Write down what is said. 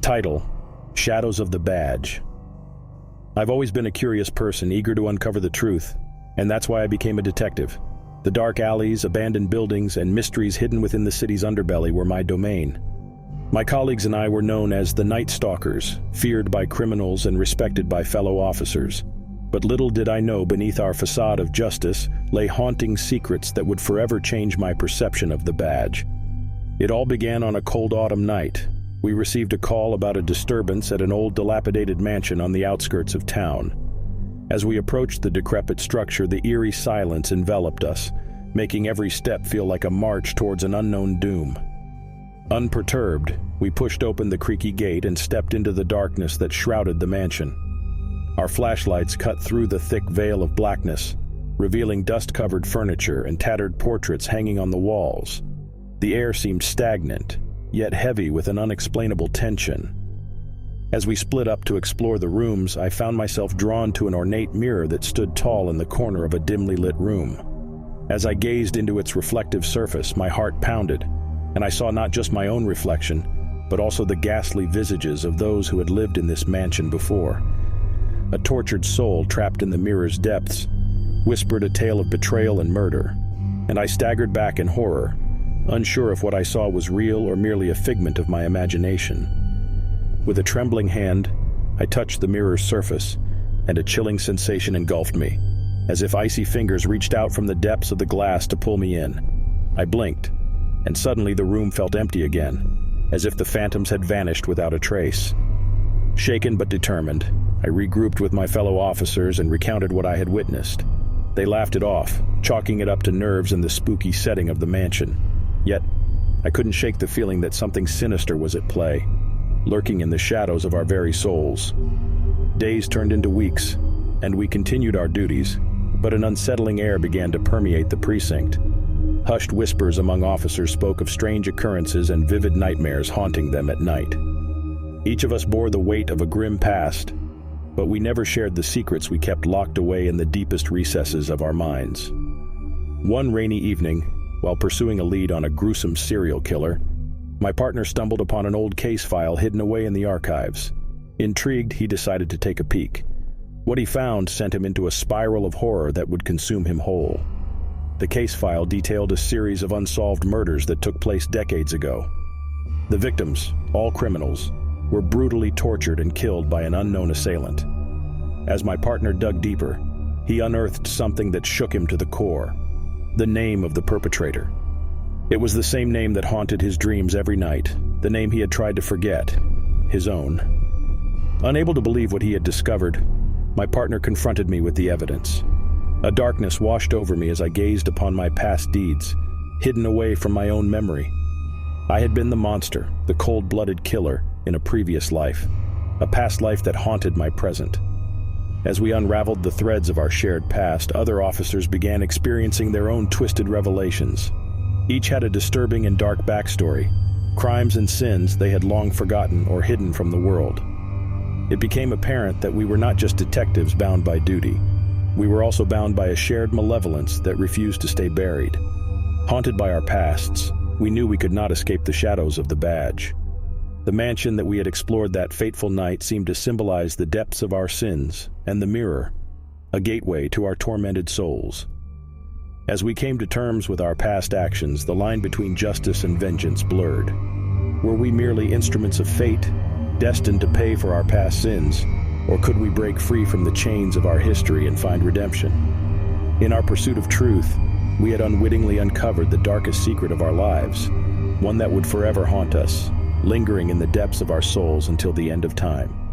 Title: Shadows of the Badge. I've always been a curious person, eager to uncover the truth, and that's why I became a detective. The dark alleys, abandoned buildings, and mysteries hidden within the city's underbelly were my domain. My colleagues and I were known as the Night Stalkers, feared by criminals and respected by fellow officers. But little did I know, beneath our facade of justice lay haunting secrets that would forever change my perception of the badge. It all began on a cold autumn night. We received a call about a disturbance at an old dilapidated mansion on the outskirts of town. As we approached the decrepit structure, the eerie silence enveloped us, making every step feel like a march towards an unknown doom. Unperturbed, we pushed open the creaky gate and stepped into the darkness that shrouded the mansion. Our flashlights cut through the thick veil of blackness, revealing dust-covered furniture and tattered portraits hanging on the walls. The air seemed stagnant, yet heavy with an unexplainable tension. As we split up to explore the rooms, I found myself drawn to an ornate mirror that stood tall in the corner of a dimly lit room. As I gazed into its reflective surface, my heart pounded, and I saw not just my own reflection, but also the ghastly visages of those who had lived in this mansion before. A tortured soul trapped in the mirror's depths whispered a tale of betrayal and murder, and I staggered back in horror, unsure if what I saw was real or merely a figment of my imagination. With a trembling hand, I touched the mirror's surface, and a chilling sensation engulfed me, as if icy fingers reached out from the depths of the glass to pull me in. I blinked, and suddenly the room felt empty again, as if the phantoms had vanished without a trace. Shaken but determined, I regrouped with my fellow officers and recounted what I had witnessed. They laughed it off, chalking it up to nerves and the spooky setting of the mansion. Yet, I couldn't shake the feeling that something sinister was at play, lurking in the shadows of our very souls. Days turned into weeks, and we continued our duties, but an unsettling air began to permeate the precinct. Hushed whispers among officers spoke of strange occurrences and vivid nightmares haunting them at night. Each of us bore the weight of a grim past, but we never shared the secrets we kept locked away in the deepest recesses of our minds. One rainy evening, while pursuing a lead on a gruesome serial killer, my partner stumbled upon an old case file hidden away in the archives. Intrigued, he decided to take a peek. What he found sent him into a spiral of horror that would consume him whole. The case file detailed a series of unsolved murders that took place decades ago. The victims, all criminals, were brutally tortured and killed by an unknown assailant. As my partner dug deeper, he unearthed something that shook him to the core: the name of the perpetrator. It was the same name that haunted his dreams every night, the name he had tried to forget, his own. Unable to believe what he had discovered, my partner confronted me with the evidence. A darkness washed over me as I gazed upon my past deeds, hidden away from my own memory. I had been the monster, the cold-blooded killer, in a previous life, a past life that haunted my present. As we unraveled the threads of our shared past, other officers began experiencing their own twisted revelations. Each had a disturbing and dark backstory, crimes and sins they had long forgotten or hidden from the world. It became apparent that we were not just detectives bound by duty. We were also bound by a shared malevolence that refused to stay buried. Haunted by our pasts, we knew we could not escape the shadows of the badge. The mansion that we had explored that fateful night seemed to symbolize the depths of our sins, and the mirror, a gateway to our tormented souls. As we came to terms with our past actions, the line between justice and vengeance blurred. Were we merely instruments of fate, destined to pay for our past sins, or could we break free from the chains of our history and find redemption? In our pursuit of truth, we had unwittingly uncovered the darkest secret of our lives, one that would forever haunt us, lingering in the depths of our souls until the end of time.